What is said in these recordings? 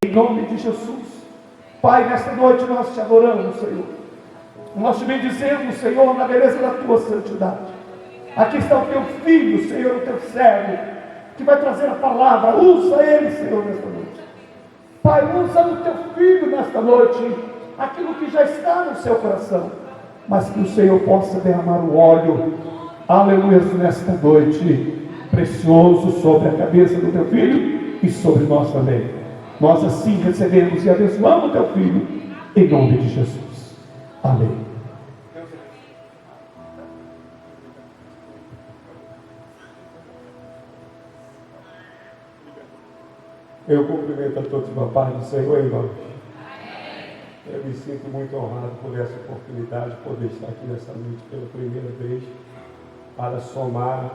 Em nome de Jesus. Pai, nesta noite nós te adoramos, Senhor. Nós te bendizemos, Senhor, na beleza da tua santidade. Aqui está o teu filho, Senhor, o teu servo, que vai trazer a palavra. Usa ele, Senhor, nesta noite. Pai, usa o teu filho nesta noite, aquilo que já está no seu coração, mas que o Senhor possa derramar o óleo, aleluia, nesta noite, precioso sobre a cabeça do teu filho e sobre nós também. Nós assim recebemos e abençoamos o teu filho, em nome de Jesus. Amém. Eu cumprimento a todos com a paz do Senhor, irmãos. Eu me sinto muito honrado por essa oportunidade de poder estar aqui nessa noite pela primeira vez, para somar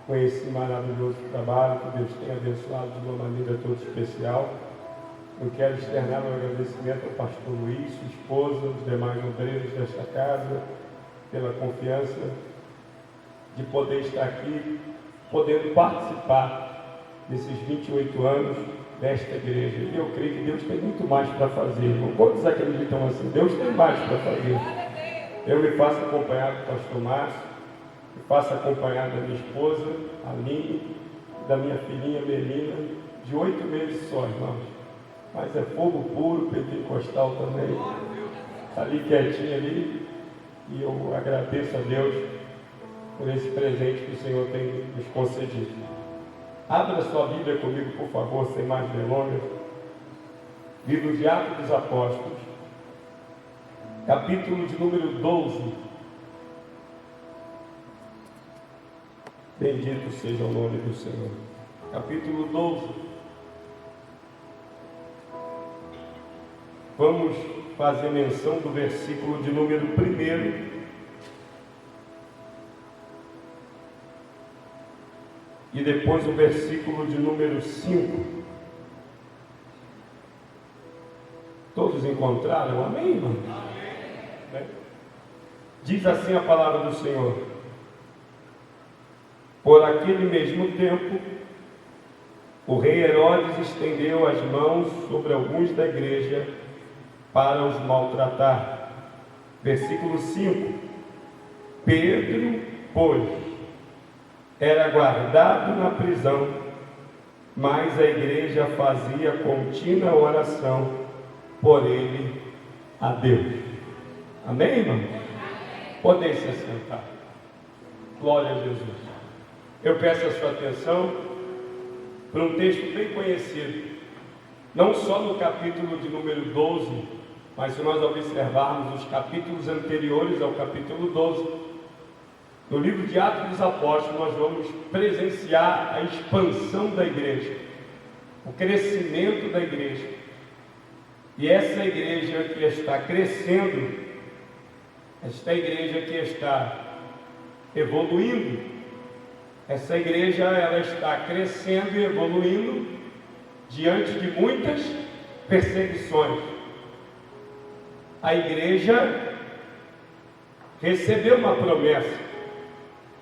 com esse maravilhoso trabalho que Deus tem abençoado de uma maneira toda especial. Eu quero externar meu agradecimento ao pastor Luiz, sua esposa, os demais obreiros desta casa, pela confiança de poder estar aqui, podendo participar desses 28 anos desta igreja. E eu creio que Deus tem muito mais para fazer, irmão. Quantos acreditam assim? Deus tem mais para fazer. Eu me faço acompanhar do pastor Márcio, me faço acompanhar da minha esposa, Aline, da minha filhinha Melina, de 8 meses só, irmãos. Mas é fogo puro, pentecostal também. Ali quietinho ali. E eu agradeço a Deus por esse presente que o Senhor tem nos concedido. Abra sua Bíblia comigo, por favor, sem mais delongas. Livro de Atos dos Apóstolos, capítulo de número 12. Bendito seja o nome do Senhor. Capítulo 12. Vamos fazer menção do versículo de número 1 e depois o versículo de número 5. Todos encontraram? Amém, irmão? Amém. Diz assim a palavra do Senhor: por aquele mesmo tempo, o rei Herodes estendeu as mãos sobre alguns da igreja para os maltratar. Versículo 5. Pedro, pois, era guardado na prisão, mas a igreja fazia contínua oração por ele a Deus. Amém, irmão? Podem se assentar. Glória a Jesus. Eu peço a sua atenção para um texto bem conhecido, não só no capítulo de número 12, mas se nós observarmos os capítulos anteriores ao capítulo 12, no livro de Atos dos Apóstolos, nós vamos presenciar a expansão da igreja, o crescimento da igreja. E essa igreja que está crescendo, esta igreja que está evoluindo, essa igreja ela está crescendo e evoluindo diante de muitas perseguições. A igreja recebeu uma promessa.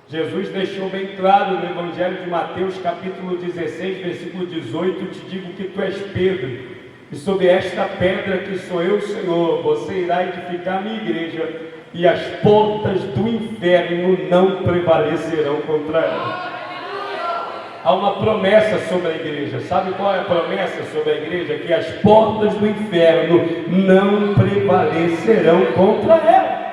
Jesus deixou bem claro no Evangelho de Mateus, capítulo 16, versículo 18: te digo que tu és Pedro, e sobre esta pedra que sou eu, Senhor, você irá edificar a minha igreja, e as portas do inferno não prevalecerão contra ela. Há uma promessa sobre a igreja. Sabe qual é a promessa sobre a igreja? Que as portas do inferno não prevalecerão contra ela.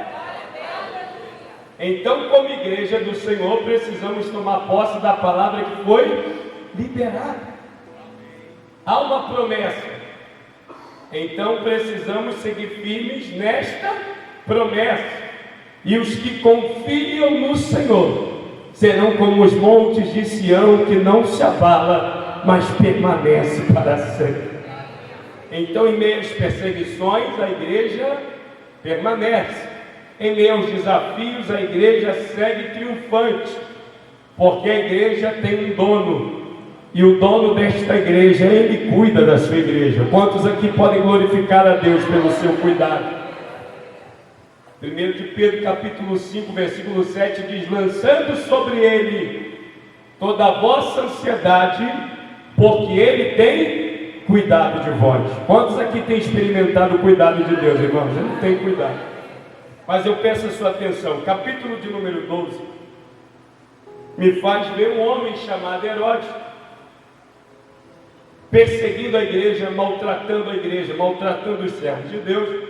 Então, como igreja do Senhor, precisamos tomar posse da palavra que foi liberada. Há uma promessa. Então, precisamos seguir firmes nesta promessa. E os que confiam no Senhor serão como os montes de Sião, que não se abala, mas permanece para sempre. Então, em meio às perseguições, a igreja permanece. Em meio aos desafios, a igreja segue triunfante, porque a igreja tem um dono, e o dono desta igreja, ele cuida da sua igreja. Quantos aqui podem glorificar a Deus pelo seu cuidado? 1 de Pedro capítulo 5, versículo 7 diz: lançando sobre ele toda a vossa ansiedade, porque ele tem cuidado de vós. Quantos aqui têm experimentado o cuidado de Deus, irmãos? Eu não tenho cuidado. Mas eu peço a sua atenção. Capítulo de número 12 me faz ver um homem chamado Herodes perseguindo a igreja, maltratando os servos de Deus.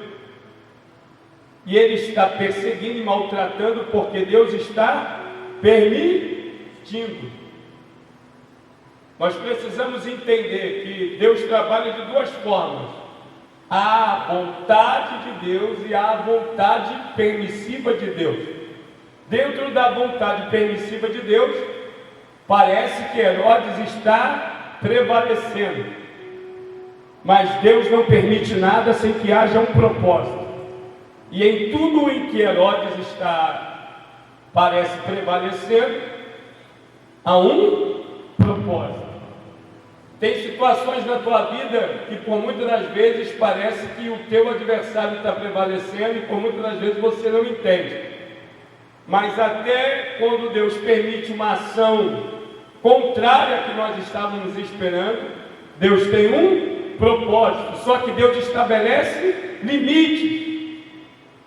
E ele está perseguindo e maltratando porque Deus está permitindo. Nós precisamos entender que Deus trabalha de duas formas: há a vontade de Deus e há a vontade permissiva de Deus. Dentro da vontade permissiva de Deus, parece que Herodes está prevalecendo, mas Deus não permite nada sem que haja um propósito. E em tudo em que Herodes parece prevalecer, há um propósito. Tem situações na tua vida que por muitas das vezes parece que o teu adversário está prevalecendo e por muitas das vezes você não entende. Mas até quando Deus permite uma ação contrária à que nós estávamos esperando, Deus tem um propósito. Só que Deus estabelece limites.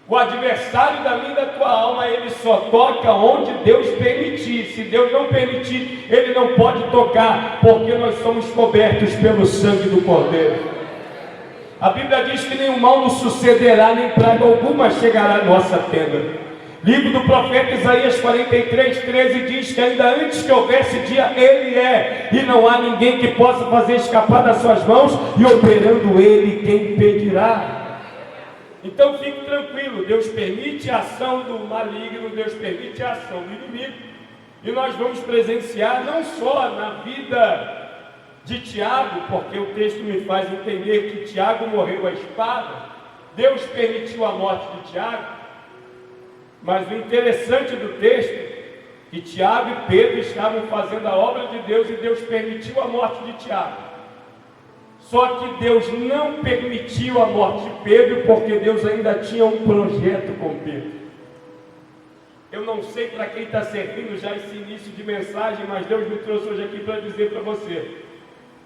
O adversário da minha e da tua alma, ele só toca onde Deus permitir. Se Deus não permitir, ele não pode tocar, porque nós somos cobertos pelo sangue do Cordeiro. A Bíblia diz que nenhum mal nos sucederá, nem praga alguma chegará à nossa tenda. Livro do profeta Isaías 43:13 diz que ainda antes que houvesse dia, Ele é, e não há ninguém que possa fazer escapar das suas mãos, e operando Ele, quem impedirá? Então fique tranquilo, Deus permite a ação do maligno, Deus permite a ação do inimigo, e nós vamos presenciar não só na vida de Tiago, porque o texto me faz entender que Tiago morreu à espada, Deus permitiu a morte de Tiago, mas o interessante do texto é que Tiago e Pedro estavam fazendo a obra de Deus e Deus permitiu a morte de Tiago. Só que Deus não permitiu a morte de Pedro, porque Deus ainda tinha um projeto com Pedro. Eu não sei para quem está servindo já esse início de mensagem, mas Deus me trouxe hoje aqui para dizer para você,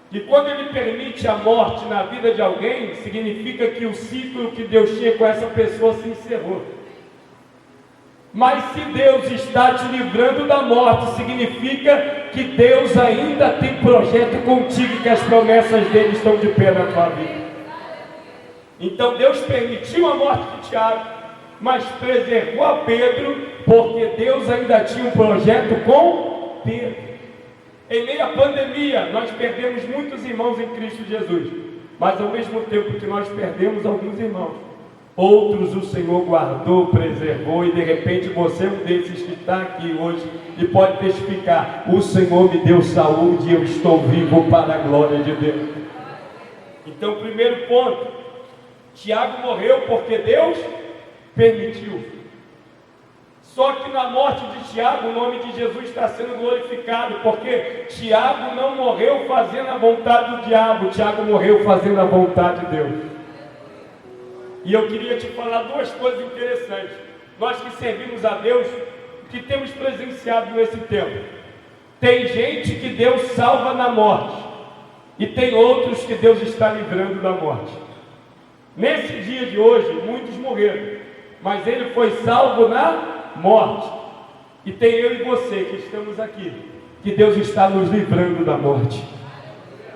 que quando Ele permite a morte na vida de alguém, significa que o ciclo que Deus tinha com essa pessoa se encerrou. Mas se Deus está te livrando da morte, significa que Deus ainda tem projeto contigo, que as promessas dele estão de pé na tua vida. Então Deus permitiu a morte de Tiago, mas preservou a Pedro, porque Deus ainda tinha um projeto com Pedro. Em meio à pandemia, nós perdemos muitos irmãos em Cristo Jesus, mas ao mesmo tempo que nós perdemos alguns irmãos, outros o Senhor guardou, preservou, e de repente você é um desses que está aqui hoje e pode testificar: o Senhor me deu saúde e eu estou vivo para a glória de Deus. Então, primeiro ponto, Tiago morreu porque Deus permitiu. Só que na morte de Tiago, o nome de Jesus está sendo glorificado, porque Tiago não morreu fazendo a vontade do diabo, Tiago morreu fazendo a vontade de Deus. E eu queria te falar duas coisas interessantes. Nós que servimos a Deus, o que temos presenciado nesse tempo? Tem gente que Deus salva na morte, e tem outros que Deus está livrando da morte. Nesse dia de hoje, muitos morreram, mas ele foi salvo na morte. E tem eu e você que estamos aqui, que Deus está nos livrando da morte.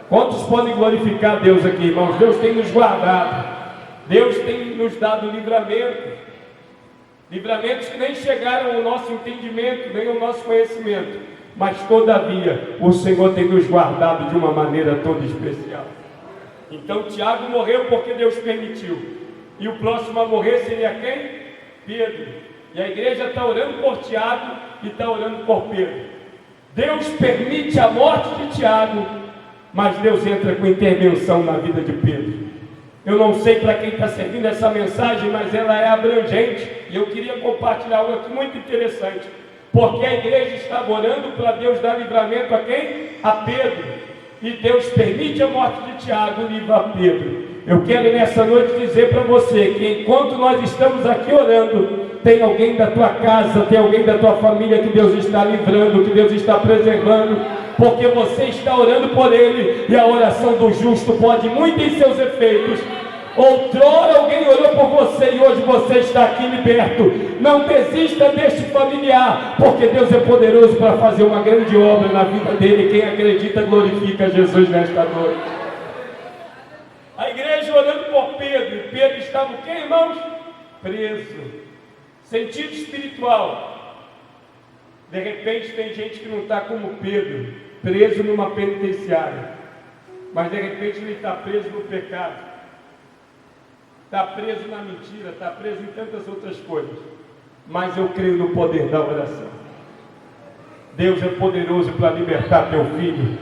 Quantos podem glorificar Deus aqui, irmãos? Deus tem nos guardado. Deus tem nos dado livramentos que nem chegaram ao nosso entendimento, nem ao nosso conhecimento, mas todavia o Senhor tem nos guardado de uma maneira toda especial. Então Tiago morreu porque Deus permitiu, e o próximo a morrer seria quem? Pedro. E a igreja está orando por Tiago e está orando por Pedro. Deus permite a morte de Tiago, mas Deus entra com intervenção na vida de Pedro. Eu não sei para quem está servindo essa mensagem, mas ela é abrangente, e eu queria compartilhar algo aqui muito interessante, porque a igreja está orando para Deus dar livramento a quem? A Pedro, e Deus permite a morte de Tiago e livra a Pedro. Eu quero nessa noite dizer para você que enquanto nós estamos aqui orando, tem alguém da tua casa, tem alguém da tua família que Deus está livrando, que Deus está preservando, porque você está orando por ele, e a oração do justo pode muito em seus efeitos. Outrora alguém orou por você e hoje você está aqui liberto. Não desista deste familiar, porque Deus é poderoso para fazer uma grande obra na vida dele. Quem acredita glorifica Jesus nesta noite. A igreja orando por Pedro, e Pedro estava o quê, irmãos? Preso. Sentido espiritual. De repente tem gente que não está como Pedro, preso numa penitenciária, mas de repente ele está preso no pecado, está preso na mentira, está preso em tantas outras coisas. Mas eu creio no poder da oração. Deus é poderoso para libertar teu filho.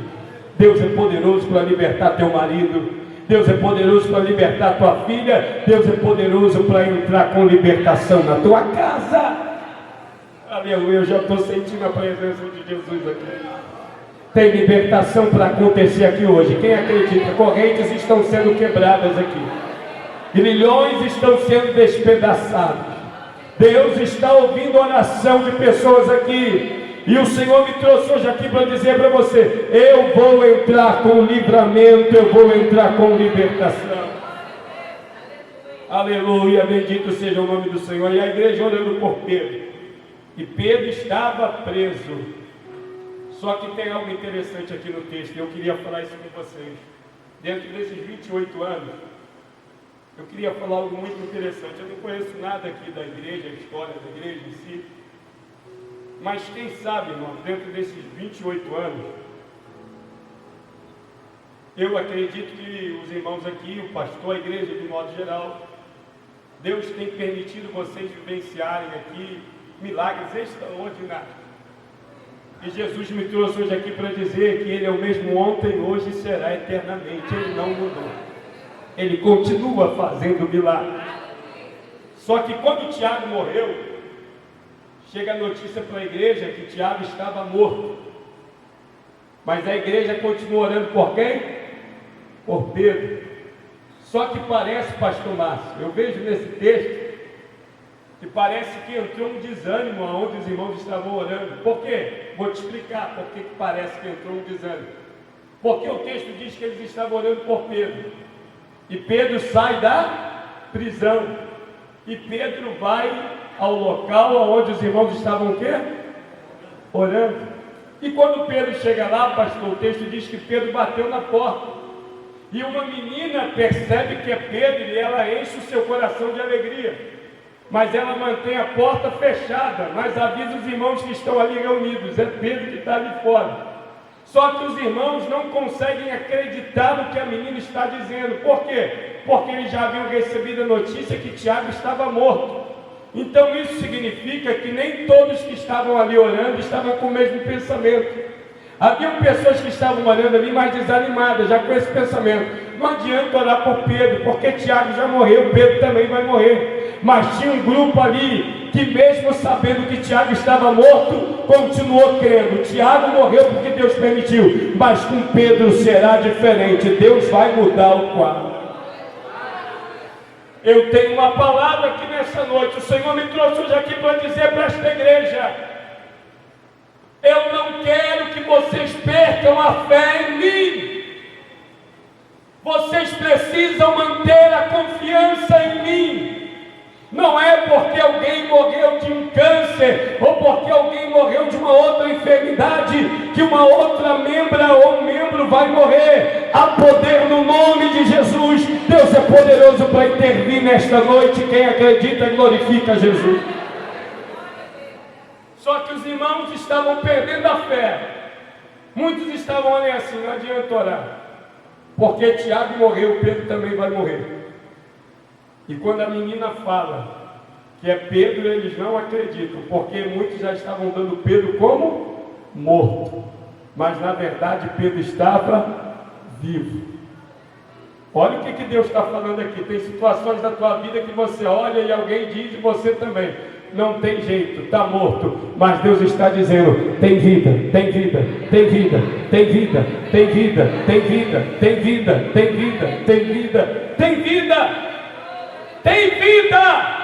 Deus é poderoso para libertar teu marido. Deus é poderoso para libertar tua filha. Deus é poderoso para entrar com libertação na tua casa. Aleluia, eu já estou sentindo a presença de Jesus aqui. Tem libertação para acontecer aqui hoje. Quem acredita? Correntes estão sendo quebradas aqui. Grilhões estão sendo despedaçados. Deus está ouvindo a oração de pessoas aqui. E o Senhor me trouxe hoje aqui para dizer para você: eu vou entrar com livramento, eu vou entrar com libertação. Aleluia, bendito seja o nome do Senhor. E a igreja orando por Pedro. E Pedro estava preso. Só que tem algo interessante aqui no texto. Eu queria falar isso com vocês. Dentro desses 28 anos, eu queria falar algo muito interessante. Eu não conheço nada aqui da igreja, a história da igreja em si. Mas quem sabe, irmão, dentro desses 28 anos, eu acredito que os irmãos aqui, o pastor, a igreja de modo geral, Deus tem permitido vocês vivenciarem aqui milagres extraordinários. E Jesus me trouxe hoje aqui para dizer que Ele é o mesmo ontem, hoje e será eternamente. Ele não mudou. Ele continua fazendo milagres. Só que quando Tiago morreu, chega a notícia para a igreja que Tiago estava morto. Mas a igreja continua orando por quem? Por Pedro. Só que parece, pastor Márcio, eu vejo nesse texto que parece que entrou um desânimo aonde os irmãos estavam orando. Por quê? Vou te explicar por que parece que entrou um desânimo. Porque o texto diz que eles estavam orando por Pedro. E Pedro sai da prisão. E Pedro vai ao local onde os irmãos estavam o quê? Orando. E quando Pedro chega lá, pastor, o texto diz que Pedro bateu na porta. E uma menina percebe que é Pedro e ela enche o seu coração de alegria. Mas ela mantém a porta fechada, mas avisa os irmãos que estão ali reunidos. É Pedro que está ali fora. Só que os irmãos não conseguem acreditar no que a menina está dizendo. Por quê? Porque eles já haviam recebido a notícia que Tiago estava morto. Então isso significa que nem todos que estavam ali orando estavam com o mesmo pensamento. Haviam pessoas que estavam orando ali mais desanimadas, já com esse pensamento: não adianta orar por Pedro, porque Tiago já morreu, Pedro também vai morrer. Mas tinha um grupo ali que, mesmo sabendo que Tiago estava morto, continuou crendo. Tiago morreu porque Deus permitiu, mas com Pedro será diferente. Deus vai mudar o quadro. Eu tenho uma palavra aqui nessa noite. O Senhor me trouxe hoje aqui para dizer para esta igreja: eu não quero que vocês percam a fé em mim. Vocês precisam manter a confiança em mim. Não é porque alguém morreu de um câncer, ou porque alguém morreu de uma outra enfermidade, que uma outra membra ou membro vai morrer. Há poder no nome de Jesus. Deus é poderoso para intervir nesta noite. Quem acredita, glorifica Jesus. Só que os irmãos estavam perdendo a fé. Muitos estavam ali assim: não adianta orar, porque Tiago morreu, Pedro também vai morrer. E quando a menina fala que é Pedro, eles não acreditam, porque muitos já estavam dando Pedro como morto. Mas na verdade Pedro estava vivo. Olha o que Deus está falando aqui. Tem situações da tua vida que você olha e alguém diz, e você também: não tem jeito, está morto. Mas Deus está dizendo: tem vida, tem vida, tem vida, tem vida, tem vida, tem vida, tem vida, tem vida, tem vida, tem vida, tem vida.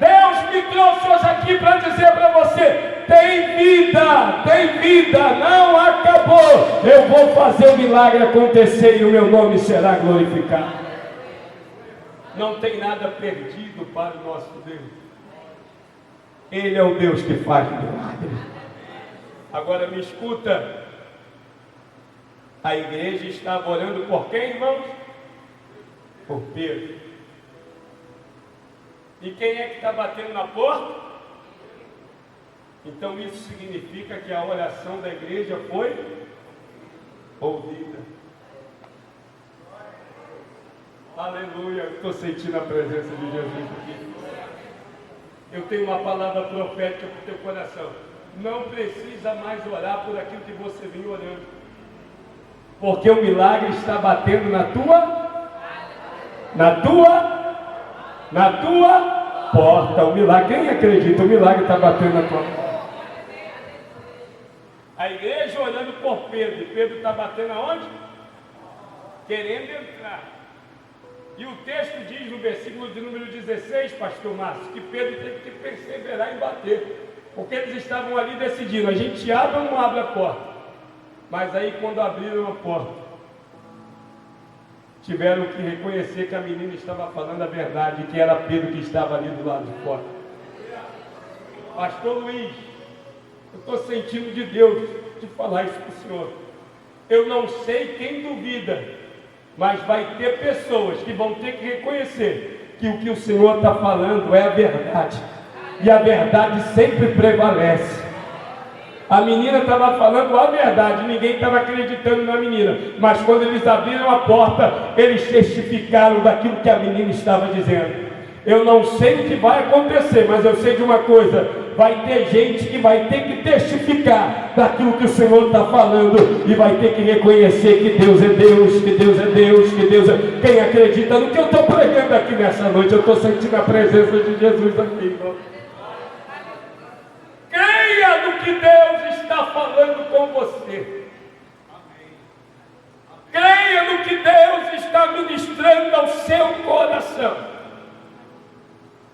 Deus me trouxe hoje aqui para dizer para você: tem vida, não acabou. Eu vou fazer o milagre acontecer e o meu nome será glorificado. Não tem nada perdido para o nosso Deus. Ele é o Deus que faz milagre. Agora me escuta. A igreja estava orando por quem, irmãos? Por Pedro. E quem é que está batendo na porta? Então isso significa que a oração da igreja foi ouvida. Aleluia, eu estou sentindo a presença de Jesus aqui. Eu tenho uma palavra profética para o teu coração. Não precisa mais orar por aquilo que você vinha orando, porque o milagre está batendo na tua porta. O milagre, quem acredita? O milagre está batendo na tua porta. A igreja olhando por Pedro. Pedro está batendo aonde? Querendo entrar. E o texto diz no versículo de número 16, pastor Márcio, que Pedro teve que perseverar em bater, porque eles estavam ali decidindo, a gente abre ou não abre a porta? Mas aí quando abriram a porta, tiveram que reconhecer que a menina estava falando a verdade, que era Pedro que estava ali do lado de fora. Pastor Luiz, eu estou sentindo de Deus de falar isso para o senhor. Eu não sei quem duvida, mas vai ter pessoas que vão ter que reconhecer que o que o Senhor está falando é a verdade. E a verdade sempre prevalece. A menina estava falando a verdade, ninguém estava acreditando na menina. Mas quando eles abriram a porta, eles testificaram daquilo que a menina estava dizendo. Eu não sei o que vai acontecer, mas eu sei de uma coisa: vai ter gente que vai ter que testificar daquilo que o Senhor está falando, e vai ter que reconhecer que Deus é Deus, que Deus é Deus, que Deus é... Quem acredita no que eu estou pregando aqui nessa noite? Eu estou sentindo a presença de Jesus aqui, irmão. Creia no que Deus está falando com você. Creia no que Deus está ministrando ao seu coração.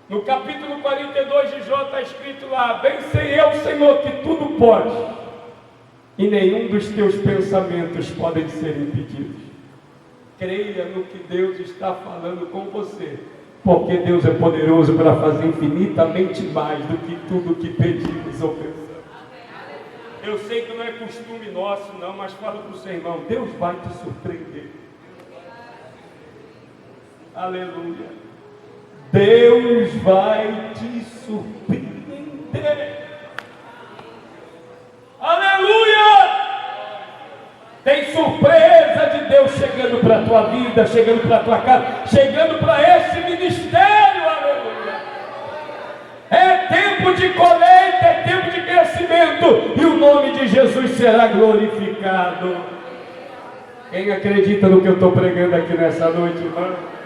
No capítulo 42 de Jó está escrito lá: bem sei eu, Senhor, que tudo pode, e nenhum dos teus pensamentos podem ser impedidos. Creia no que Deus está falando com você, porque Deus é poderoso para fazer infinitamente mais do que tudo que pedimos ou pensamos. Eu sei que não é costume nosso não, mas falo para o seu irmão: Deus vai te surpreender. Aleluia. Deus vai te surpreender. Aleluia! Tem surpresa de Deus chegando para a tua vida, chegando para a tua casa, chegando para esse ministério. Aleluia! É tempo de colheita, é tempo de crescimento, e o nome de Jesus será glorificado. Quem acredita no que eu estou pregando aqui nessa noite, irmão?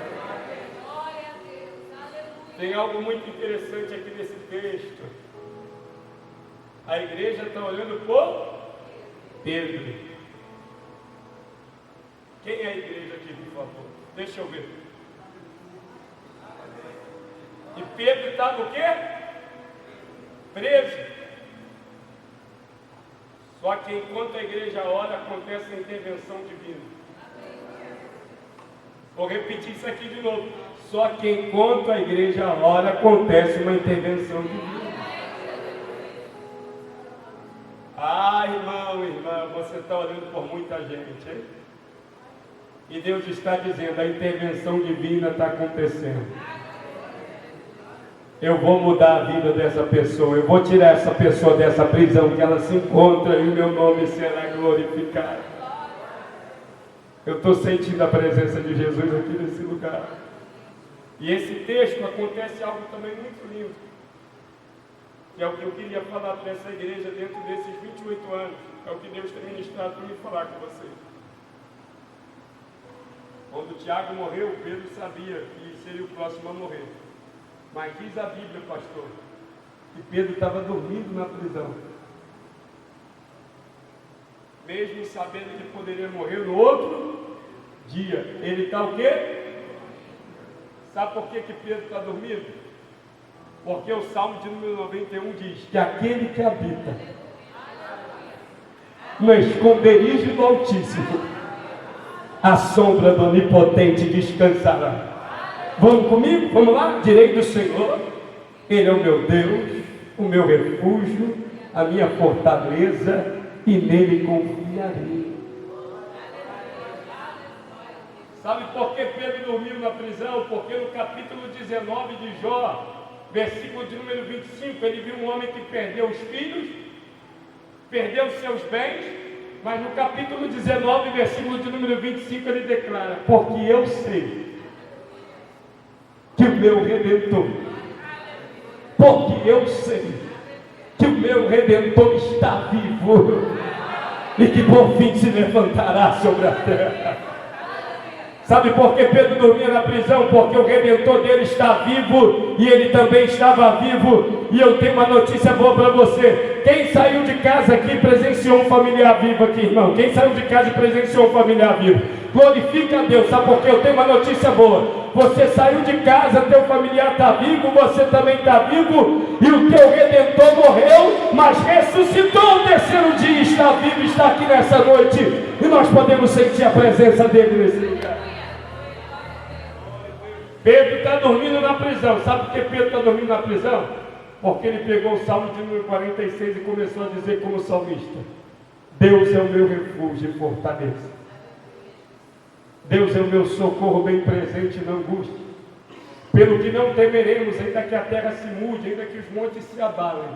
Tem algo muito interessante aqui nesse texto. A igreja está olhando por Pedro. Quem é a igreja aqui, por favor? Deixa eu ver. E Pedro estava o quê? Preso. Só que enquanto a igreja ora, acontece a intervenção divina. Vou repetir isso aqui de novo. Só que enquanto a igreja ora, acontece uma intervenção divina. Ah, irmão, irmã, você está orando por muita gente, hein? E Deus está dizendo: a intervenção divina está acontecendo. Eu vou mudar a vida dessa pessoa, eu vou tirar essa pessoa dessa prisão que ela se encontra, e o meu nome será glorificado. Eu estou sentindo a presença de Jesus aqui nesse lugar. E esse texto acontece algo também muito lindo, que é o que eu queria falar para essa igreja dentro desses 28 anos. É o que Deus tem ministrado para me falar com vocês. Quando Tiago morreu, Pedro sabia que seria o próximo a morrer. Mas diz a Bíblia, pastor, que Pedro estava dormindo na prisão, mesmo sabendo que poderia morrer no outro dia. Ele está o quê? Sabe por que Pedro está dormindo? Porque o Salmo de número 91 diz que aquele que habita no esconderijo do Altíssimo, a sombra do Onipotente descansará. Vamos comigo? Vamos lá? Direi do Senhor: Ele é o meu Deus, o meu refúgio, a minha fortaleza, e nele confiarei. Sabe por que Pedro dormiu na prisão? Porque no capítulo 19 de Jó, versículo de número 25, ele viu um homem que perdeu os filhos, perdeu seus bens, mas no capítulo 19, versículo de número 25, ele declara: porque eu sei que o meu Redentor, porque eu sei que o meu Redentor está vivo e que por fim se levantará sobre a terra. Sabe por que Pedro dormia na prisão? Porque o Redentor dele está vivo e ele também estava vivo. E eu tenho uma notícia boa para você. Quem saiu de casa aqui presenciou um familiar vivo aqui, irmão? Quem saiu de casa e presenciou um familiar vivo? Glorifica a Deus, sabe por quê? Eu tenho uma notícia boa. Você saiu de casa, teu familiar está vivo, você também está vivo, e o teu Redentor morreu, mas ressuscitou no terceiro dia, está vivo, está aqui nessa noite, e nós podemos sentir a presença dele nesse lugar. Pedro está dormindo na prisão. Sabe por que Pedro está dormindo na prisão? Porque ele pegou o Salmo de número 46 e começou a dizer como salmista: Deus é o meu refúgio e fortaleza. Deus é o meu socorro bem presente na angústia. Pelo que não temeremos, ainda que a terra se mude, ainda que os montes se abalem.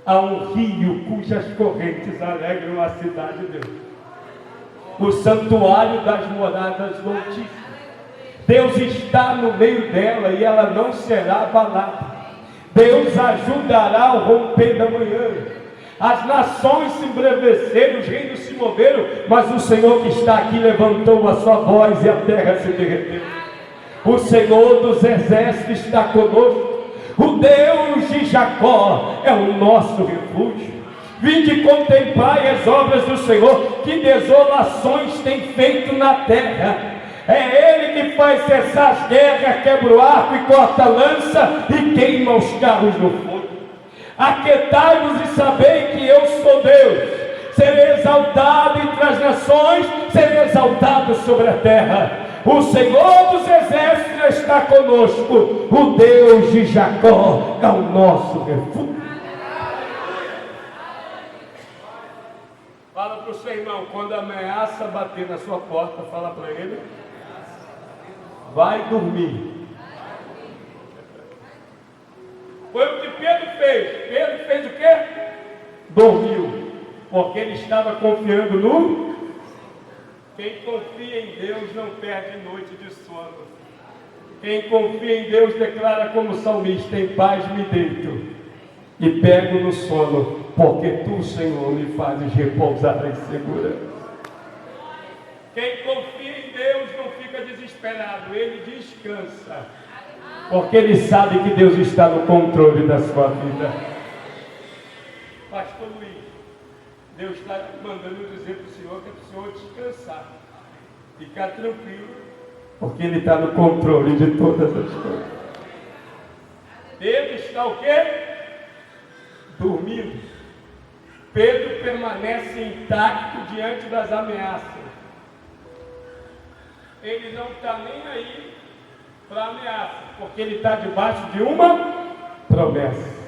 Há um rio cujas correntes alegram a cidade de Deus, o santuário das moradas do Altíssimo. Deus está no meio dela e ela não será abalada. Deus ajudará ao romper da manhã. As nações se embreveceram, os reinos se moveram, mas o Senhor que está aqui levantou a sua voz e a terra se derreteu. O Senhor dos exércitos está conosco. O Deus de Jacó é o nosso refúgio. Vinde contemplai as obras do Senhor, que desolações tem feito na terra. É Ele que faz cessar as guerras, quebra o arco e corta a lança e queima os carros no fogo. Aquietai-vos e sabei que eu sou Deus. Serei exaltado entre as nações, serei exaltado sobre a terra. O Senhor dos exércitos está conosco. O Deus de Jacó é o nosso refúgio. Fala para o seu irmão, quando a ameaça bater na sua porta, fala para ele: vai dormir. Foi o que Pedro fez. Pedro fez o quê? Dormiu. Porque ele estava confiando no... Quem confia em Deus não perde noite de sono. Quem confia em Deus declara como salmista: em paz me deito e pego no sono, porque tu, Senhor, me fazes repousar em segurança. Quem confia em Deus não fica desesperado, ele descansa, porque ele sabe que Deus está no controle da sua vida. Pastor Luiz, Deus está mandando dizer para o Senhor que é para o Senhor descansar, ficar tranquilo, porque Ele está no controle de todas as coisas. Pedro está o quê? Dormindo. Pedro permanece intacto diante das ameaças. Ele não está nem aí para ameaça, porque ele está debaixo de uma promessa.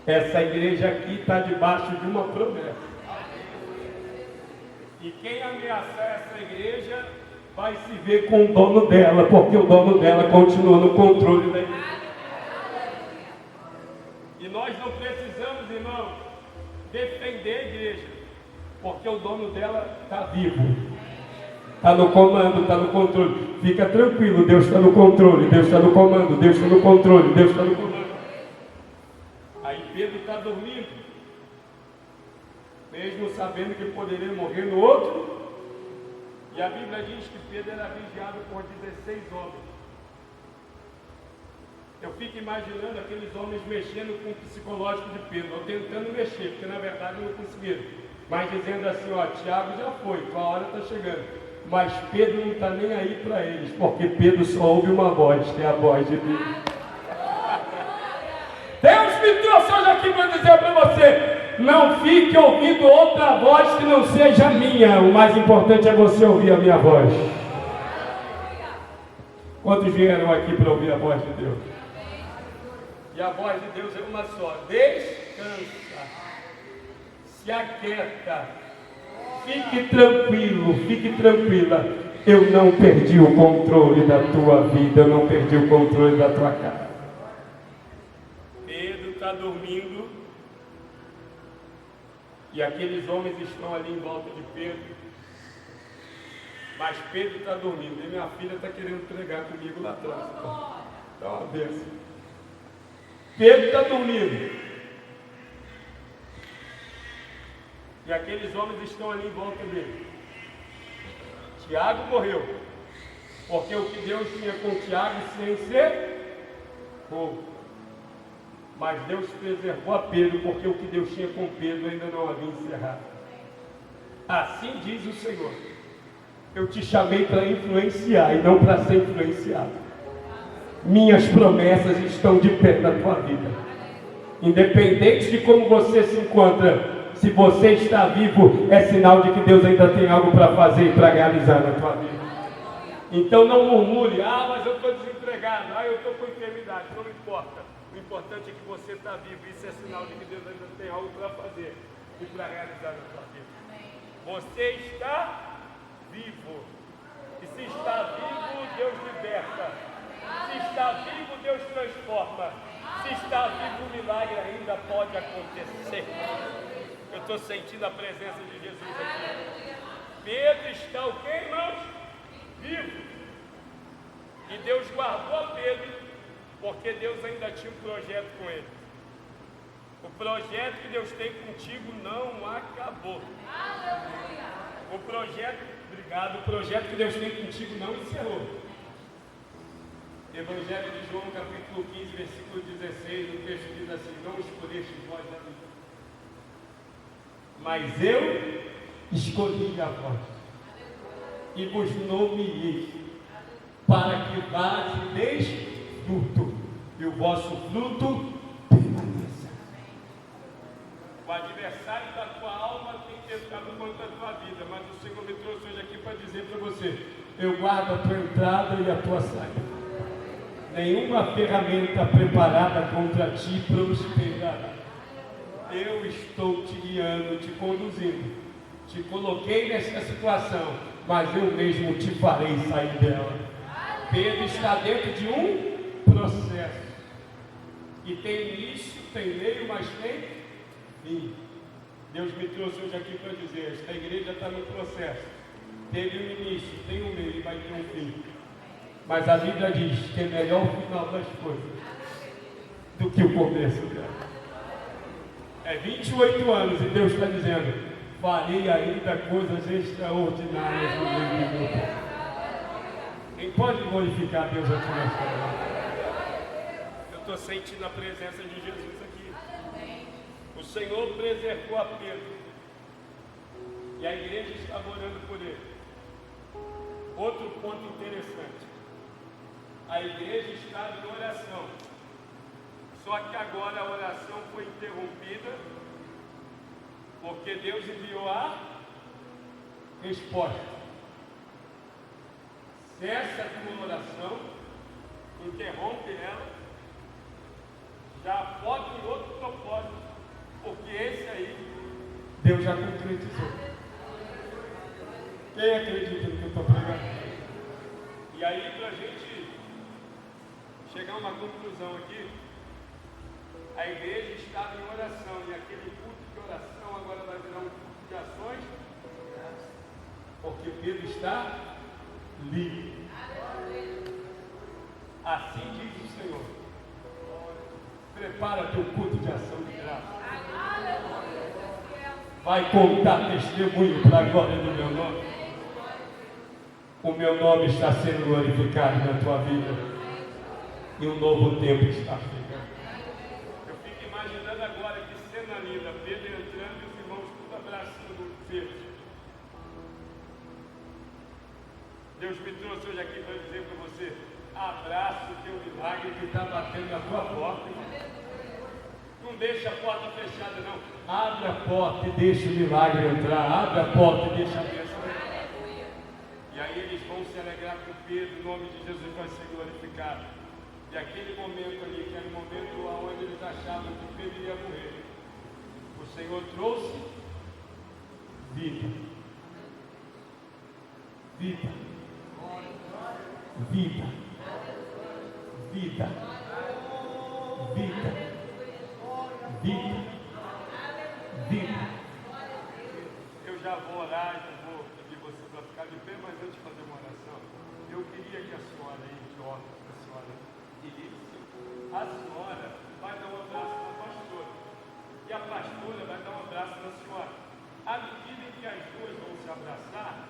Essa igreja aqui está debaixo de uma promessa. E quem ameaçar essa igreja vai se ver com o dono dela, porque o dono dela continua no controle da igreja. E nós não precisamos, irmão, defender a igreja, porque o dono dela está vivo. Está no comando, está no controle. Fica tranquilo, Deus está no controle, Deus está no comando, Deus está no controle, Deus está no comando. Aí Pedro está dormindo, mesmo sabendo que poderia morrer no outro. E a Bíblia diz que Pedro era vigiado por 16 homens. Eu fico imaginando aqueles homens mexendo com o psicológico de Pedro, ou tentando mexer, porque na verdade não conseguiram. Mas dizendo assim: ó, Tiago já foi, tua hora está chegando. Mas Pedro não está nem aí para eles, porque Pedro só ouve uma voz, que é a voz de Deus. aqui para dizer para você: não fique ouvindo outra voz que não seja a minha. O mais importante é você ouvir a minha voz. Quantos vieram aqui para ouvir a voz de Deus? E a voz de Deus é uma só: descansa, se aquieta, fique tranquilo, fique tranquila. Eu não perdi o controle da tua vida, eu não perdi o controle da tua casa. Pedro está dormindo e aqueles homens estão ali em volta de Pedro, mas Pedro está dormindo e minha filha está querendo pregar comigo lá atrás. Dá uma benção. Pedro está dormindo e aqueles homens estão ali em volta dele. Tiago morreu, porque o que Deus tinha com Tiago se encerrou. Mas Deus preservou a Pedro, porque o que Deus tinha com Pedro ainda não havia encerrado. Assim diz o Senhor: eu te chamei para influenciar e não para ser influenciado. Minhas promessas estão de pé na tua vida. Independente de como você se encontra, se você está vivo, é sinal de que Deus ainda tem algo para fazer e para realizar na tua vida. Então não murmure: ah, mas eu estou desempregado, ah, eu estou com enfermidade. Não importa. O importante é que você está vivo. Isso é sinal de que Deus ainda tem algo para fazer e para realizar na tua vida. Você está vivo. E se está vivo, Deus liberta. Se está vivo, Deus transforma. Se está vivo, o milagre ainda pode acontecer. Eu estou sentindo a presença de Jesus aqui. Pedro está o quê, irmãos? Vivo. E Deus guardou a Pedro, porque Deus ainda tinha um projeto com ele. O projeto que Deus tem contigo não acabou. O projeto, obrigado, o projeto que Deus tem contigo não encerrou. Evangelho de João, capítulo 15, versículo 16, o texto diz assim: não escolheste vós a mim, mas eu escolhi a vós e vos nomeei para que vades e deis fruto, e o vosso fruto permaneça. O adversário da tua alma tem tentado contra a tua vida, mas o Senhor me trouxe hoje aqui para dizer para você: eu guardo a tua entrada e a tua saída. Nenhuma ferramenta preparada contra ti prosperará. Eu estou te guiando, te conduzindo. Te coloquei nessa situação, mas eu mesmo te farei sair dela. Pedro está dentro de um processo. E tem início, tem meio, mas tem fim. Deus me trouxe hoje aqui para dizer: esta igreja está no processo. Teve um início, tem um meio e vai ter um fim. Mas a Bíblia diz que é melhor o final das coisas do que o começo dela. É 28 anos e Deus está dizendo: farei ainda coisas extraordinárias no meio do meu povo. Quem pode glorificar Deus aqui nesta hora? Eu estou sentindo a presença de Jesus aqui. O Senhor preservou a Pedro e a igreja estava orando por ele. Outro ponto interessante: a igreja estava em oração, só que agora a oração foi interrompida, porque Deus enviou a resposta. Cessa a tua oração, interrompe ela, já foca em outro propósito, porque esse aí Deus já concretizou. Quem acredita no que eu estou pregando? E aí, para a gente chegar a uma conclusão aqui, a igreja estava em oração, e aquele culto de oração agora vai virar um culto de ações, porque Pedro está livre. Assim diz o Senhor: prepara teu culto de ação de graça. Vai contar testemunho para a glória do meu nome. O meu nome está sendo glorificado na tua vida. E um novo tempo está chegando. Eu fico imaginando agora que cena linda, Pedro entrando e os irmãos tudo abraçando Pedro. Deus me trouxe hoje aqui para dizer para você: abraça o teu milagre que está batendo na tua porta. Não deixa a porta fechada, não. Abre a porta e deixa o milagre entrar. Abre a porta e deixa a bênção entrar. E aí eles vão se alegrar com Pedro, o nome de Jesus vai ser glorificado. E aquele momento ali, que era o momento onde eles achavam que Pedro iria morrer, o Senhor trouxe vida. Vida. Vida. Vida. Vida. Vida. Vida. Eu já vou orar e vou pedir você para ficar de pé, mas antes de fazer uma oração, eu queria que a senhora aí, de ordem, a senhora Elise, a senhora vai dar um abraço na pastora. E a pastora vai dar um abraço na senhora. À medida em que as duas vão se abraçar,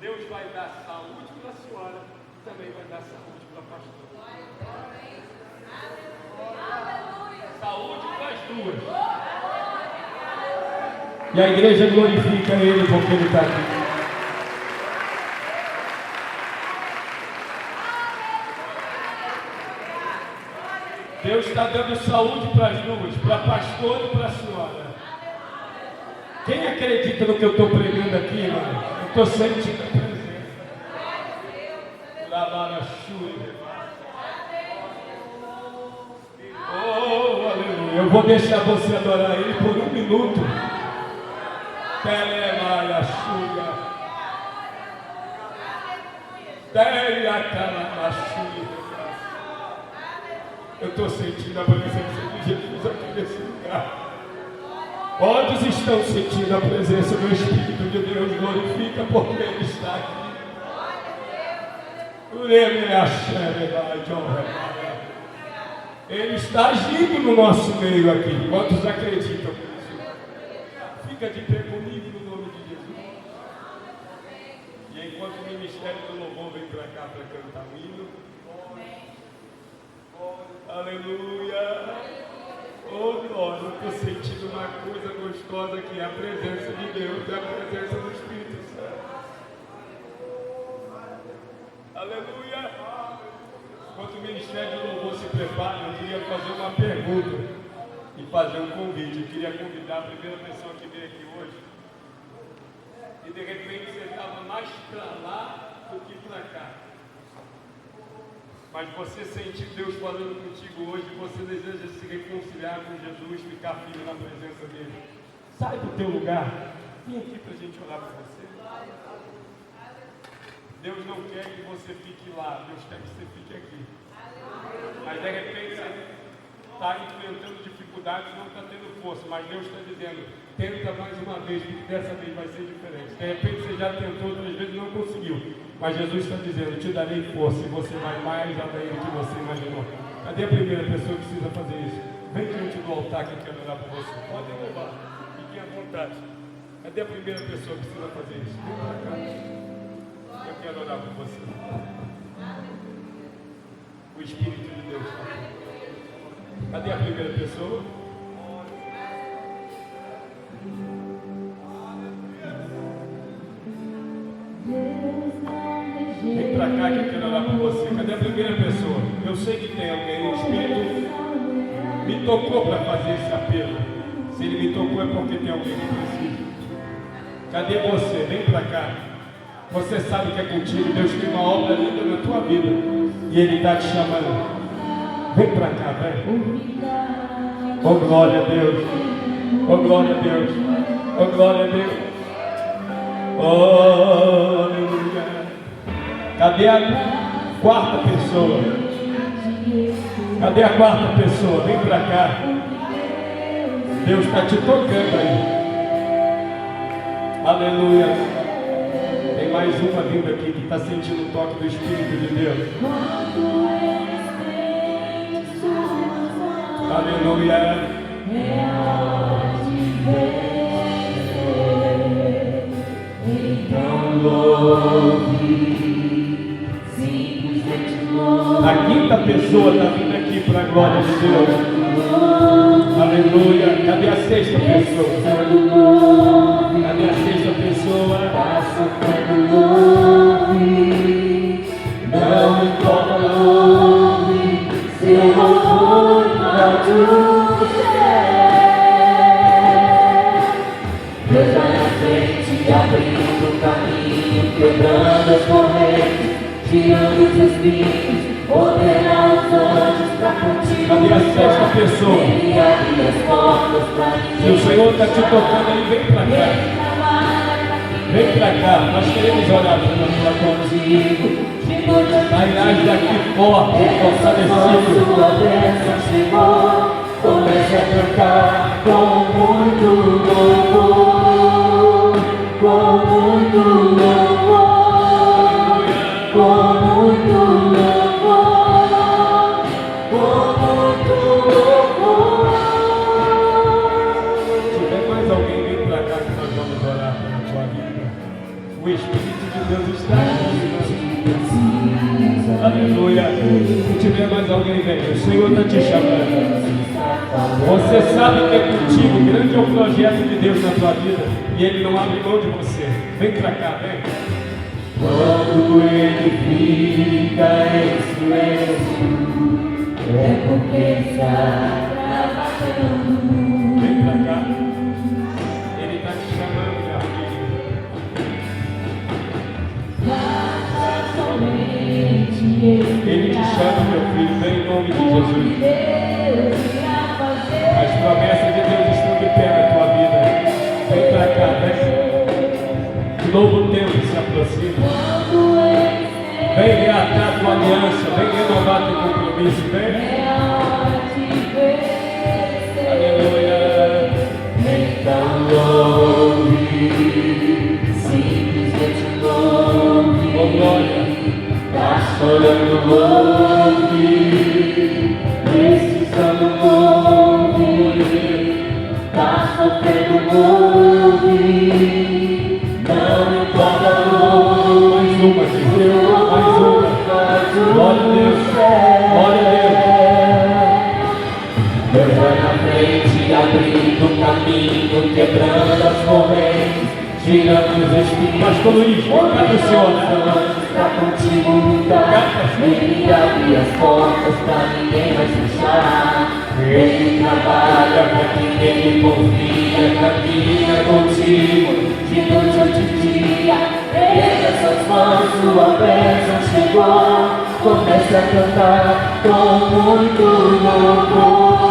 Deus vai dar saúde para a senhora e também vai dar saúde para a pastora. Saúde para as duas. E a igreja glorifica Ele porque Ele está aqui. Deus está dando saúde para as duas, para a pastora e para a senhora. Quem acredita no que eu estou pregando aqui, irmão? Eu estou sentindo a presença. Oh, aleluia. Eu vou deixar você adorar Ele por 1 minuto. Telemaia Xuia. Telemaia. Eu estou sentindo a presença de Jesus aqui nesse lugar. Quantos estão sentindo a presença do Espírito de Deus? Glorifica porque Ele está aqui. Ele está agindo no nosso meio aqui. Quantos acreditam nisso? Fica de pé comigo no nome de Jesus. E enquanto o ministério do louvor vem para cá para cantar o hino. Aleluia. Oh glória, eu estou sentindo uma coisa gostosa aqui, a presença de Deus, a presença do Espírito Santo. Aleluia. Enquanto o ministério do louvor se prepara, eu queria fazer uma pergunta e fazer um convite. Eu queria convidar a primeira pessoa que veio aqui hoje e de repente você estava mais para lá do que para cá. Mas você sentiu Deus falando contigo hoje, você deseja se reconciliar com Jesus, ficar firme na presença dele. Sai do teu lugar, vem aqui para a gente orar por você. Deus não quer que você fique lá, Deus quer que você fique aqui. Mas de repente você está enfrentando dificuldades, não está tendo força, mas Deus está dizendo, tenta mais uma vez, porque dessa vez vai ser diferente. De repente você já tentou outras vezes e não conseguiu. Mas Jesus está dizendo, te darei força e você vai mais além do que você imaginou. Cadê a primeira pessoa que precisa fazer isso? Vem diante do altar que eu quero orar por você. Pode louvar, fiquem à vontade. Cadê a primeira pessoa que precisa fazer isso? Vem para cá. Eu quero orar por você. O Espírito de Deus está aqui. Cadê a primeira pessoa? Vem pra cá que eu quero orar por você. Cadê a primeira pessoa? Eu sei que tem alguém. O Espírito me tocou para fazer esse apelo. Se ele me tocou é porque tem alguém que precisa. Cadê você? Vem pra cá. Você sabe que é contigo. Deus tem uma obra linda na tua vida e Ele está te chamando. Vem pra cá, velho. Oh glória a Deus. Oh glória a Deus. Oh glória a Deus. Oh aleluia. Cadê a quarta pessoa? Cadê a quarta pessoa? Vem pra cá. Deus está te tocando aí. Aleluia. Tem mais uma vindo aqui que está sentindo o toque do Espírito de Deus. Aleluia. Então louve. A quinta pessoa está vindo aqui para a glória de Deus. Aleluia. Cadê a sexta pessoa? Cadê a sexta pessoa? Não importa onde, seu amor para tu. quebrando as correntes, tirando os espinhos, ordenar os anjos pra contigo. Cadê a sexta pessoa? Ele abre as portas pra ninguém. Se o Senhor está te tocando aí, vem pra cá. Vem pra cá, nós queremos orar para contigo. Aliás, daqui forte, fortalecido. Sua bênção chegou, comece a cantar com muito louvor, com muito louvor, com muito louvor, com muito louvor. Se tiver mais alguém, vem pra cá que nós vamos orar pela tua vida. O Espírito de Deus está aqui. Aleluia. Se tiver mais alguém, vem. O Senhor está te chamando. Você sabe que é contigo. Grande é o projeto de Deus na tua vida. E Ele não abre mão de você. Vem pra cá, vem. Quando ele fica em silêncio, é porque está trabalhando. Vem pra cá. Ele está te chamando, meu filho. Ele te chama, meu filho. Vem em nome de Jesus. As promessas de Deus estão de pé na tua vida. Vem pra cá, vem. Um novo tempo se aproxima. Vem reatar tua aliança. Vem renovar teu compromisso. Vem. Aleluia. Então louve, simplesmente louve. Oh, glória. Tá chorando, louve. Precisando, louve. Tá sofrendo, louve. Não importa, louve. Mais uma, Senhor. Mais uma. Glória a Deus. Glória a Deus. Deus vai na frente, abrindo o caminho, quebrando as correntes, tirando os espinhos. Pastor Luiz, obrigado, Senhor. Pra contigo lutar, ele abre as portas pra ninguém mais fechar. Ele trabalha pra quem ele confia, caminha contigo, de noite ou de dia. Erga suas mãos, sua bênção chegou. Comece a cantar com muito louvor.